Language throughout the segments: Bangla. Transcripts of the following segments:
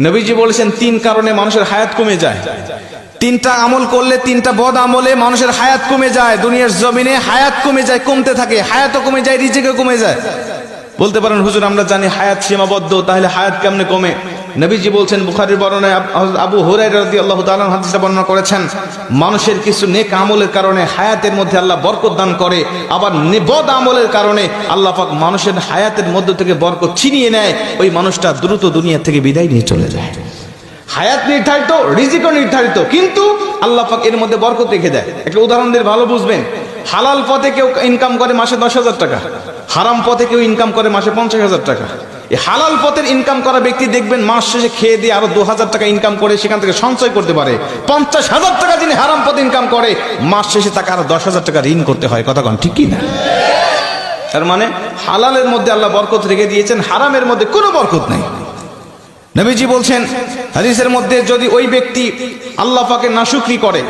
নবীজি বলেছেন তিন কারণে মানুষের হায়াত কমে যায়। তিনটা আমল করলে, তিনটা বদ আমলে মানুষের হায়াত কমে যায়। দুনিয়ার জমিনে হায়াত কমে যায়, কমতে থাকে, হায়াতও কমে যায়, রিজিকও কমে যায়। বলতে পারেন হুজুর আমরা জানি হায়াত সীমাবদ্ধ, তাহলে হায়াত কেমনে কমে? নবীজি বলছেন, বুখারীর বর্ণনায় আবু হুরায়রা রাদিয়াল্লাহু তাআলা হাদিসটা বর্ণনা করেছেন, মানুষের কিছু নেক আমলের কারণে হায়াতের মধ্যে আল্লাহ বরকত দান করে, আবার বদ আমলের কারণে আল্লাহ পাক মানুষের হায়াতের মধ্য থেকে বরকত ছিনিয়ে নেয়, ওই মানুষটা দ্রুত দুনিয়া থেকে বিদায় নিয়ে চলে যায়। হায়াত নির্ধারিত, রিজিকও নির্ধারিত, কিন্তু আল্লাহ পাক এর মধ্যে বরকত রেখে দেয়। একটা উদাহরণ দিয়ে ভালো বুঝবেন। হালাল পথে কেউ ইনকাম করে মাসে 10,000 টাকা, হারাম পথে কেউ ইনকাম করে মাসে 50,000 টাকা। এই হালাল পথের ইনকাম করা ব্যক্তি দেখবেন মাস শেষে খেয়ে দিয়ে আরো 2,000 টাকা ইনকাম করে সেখান থেকে সঞ্চয় করতে পারে। 50,000 টাকা যিনি হারাম পথে ইনকাম করে, মাস শেষে তাকে আরো 10,000 টাকা ঋণ করতে হয়। কথা কন ঠিক কি না? তার মানে হালালের মধ্যে আল্লাহ বরকত রেখে দিয়েছেন, হারামের মধ্যে কোনো বরকত নেই। নবীজি বলছেন হাদিসের মধ্যে, যদি ওই ব্যক্তি আল্লাহ পাকের নাশুকরি করে,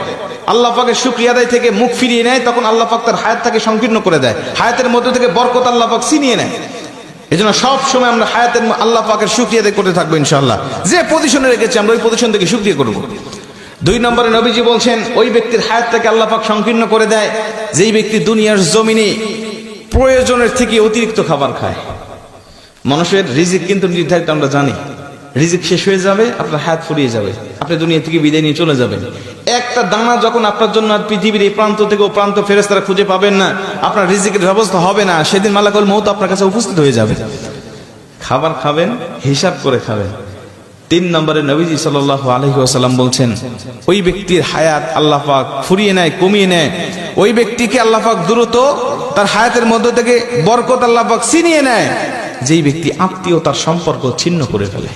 আল্লাহ পাকের শুকরিয়া আদায় থেকে মুখ ফিরিয়ে নেয়, তখন আল্লাহ পাক তার হায়াতটাকে সংকীর্ণ করে দেয়, হায়াতের মধ্যে থেকে বরকত আল্লাহ পাক ছিনিয়ে নেয়। এজন্য সব সময় আমরা হায়াতের আল্লাহ পাকের শুকরিয়া আদায় করতে থাকবো ইনশাআল্লাহ। যে পজিশনে রেখেছি আমরা ওই পজিশন থেকে শুকরিয়া করব। 2 নম্বরে নবীজি বলছেন, ওই ব্যক্তির হায়াতটাকে আল্লাহ পাক সংকীর্ণ করে দেয় যেই ব্যক্তি দুনিয়ার জমিনে প্রয়োজনের থেকে অতিরিক্ত খাবার খায়। মানুষের রিজিক কিন্তু নির্ধারিত, আমরা জানি। রিজিক শেষ হয়ে যাবে, আপনার হায়াত ফুরিয়ে যাবে, আপনি দুনিয়া থেকে বিদায় নিয়ে চলে যাবেন। একটা দানা যখন আপনার জন্য আর পৃথিবীর এই প্রান্ত থেকে ও প্রান্ত ফেরেশতারা খুঁজে পাবেন না, আপনার রিজিকের ব্যবস্থা হবে না, সেদিন মালাকুল মউত আপনার কাছে উপস্থিত হয়ে যাবে। খাবার খাবেন, হিসাব করে খাবেন। 3 নম্বরে নবীজি সাল্লাল্লাহু আলাইহি ওয়াসাল্লাম বলছেন, ওই ব্যক্তির হায়াত আল্লাহ পাক ফুরিয়ে নেয়, কমিয়ে নেয়। ওই ব্যক্তিকে আল্লাহ পাক দ্রুত তার হায়াতের মধ্য থেকে বরকত আল্লাহ পাক ছিনিয়ে নেয় যেই ব্যক্তি আত্মীয়তার সম্পর্ক ছিন্ন করে ফেলে।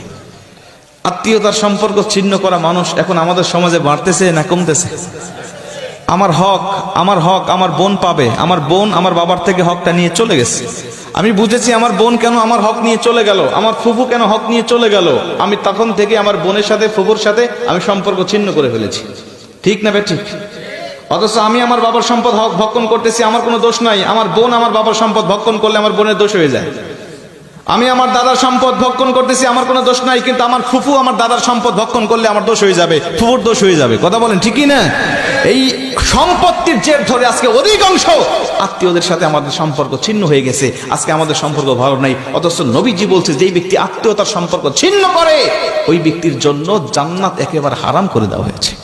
আত্মীয়তার সম্পর্ক ছিন্ন করা মানুষ এখন আমাদের সমাজে বাড়তেছে না কমতেছে? আমার হক আমার বোন পাবে, আমার বোন আমার বাবার থেকে হকটা নিয়ে চলে গেছে। আমি বুঝেছি আমার বোন কেন আমার হক নিয়ে চলে গেল, আমার ফুফু কেন হক নিয়ে চলে গেল। আমি তখন থেকে আমার বোনের সাথে, ফুফুর সাথে আমি সম্পর্ক ছিন্ন করে ফেলেছি। ঠিক না বে ঠিক? অথচ আমি আমার বাবার সম্পদ হক ভক্ষণ করতেছি, আমার কোনো দোষ নাই। আমার বোন আমার বাবার সম্পদ ভক্ষণ করলে আমার বোনের দোষ হয়ে যায়। আমি আমার দাদার সম্পদ ভক্ষণ করতেছি, আমার কোনো দোষ নাই, কিন্তু আমার ফুফু আমার দাদার সম্পদ ভক্ষণ করলে আমার দোষ হয়ে যাবে, ফুফুর দোষ হয়ে যাবে। কথা বলেন ঠিক কি না? এই সম্পত্তির জের ধরে আজকে অধিকাংশ আত্মীয়দের সাথে আমাদের সম্পর্ক ছিন্ন হয়ে গেছে। আজকে আমাদের সম্পর্ক ভালো নাই। অথচ নবীজি বলছে, যেই ব্যক্তি আত্মীয়তার সম্পর্ক ছিন্ন করে, ওই ব্যক্তির জন্য জান্নাত একেবারে হারাম করে দেওয়া হয়েছে।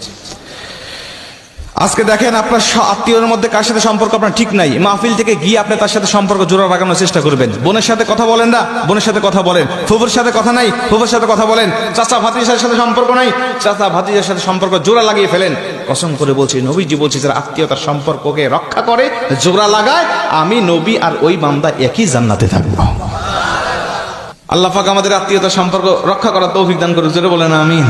আজকে দেখেন, আপনার আত্মীয়র মধ্যে কার সাথে সম্পর্ক আপনার ঠিক নাই, মাহফিল থেকে গিয়ে আপনি তার সাথে সম্পর্ক জোড়া লাগানোর চেষ্টা করবেন। বোনের সাথে কথা বলেন না, বোনের সাথে কথা বলেন। ফুফুর সাথে কথা নাই, ফুফুর সাথে কথা বলেন। চাচা ভাতিজার সাথে সম্পর্ক নাই, চাচা ভাতিজার সাথে সম্পর্ক জোড়া লাগিয়ে ফেলেন। কসম করে বলছি, নবীজি বলছে, যারা আত্মীয়তার সম্পর্ককে রক্ষা করে, জোড়া লাগায়, আমি নবী আর ওই বান্দা একই জান্নাতে থাকবো। আল্লাহ পাক আমাদের আত্মীয়তার সম্পর্ক রক্ষা করার তৌফিক দান করুক। জোরে বলেন আমিন।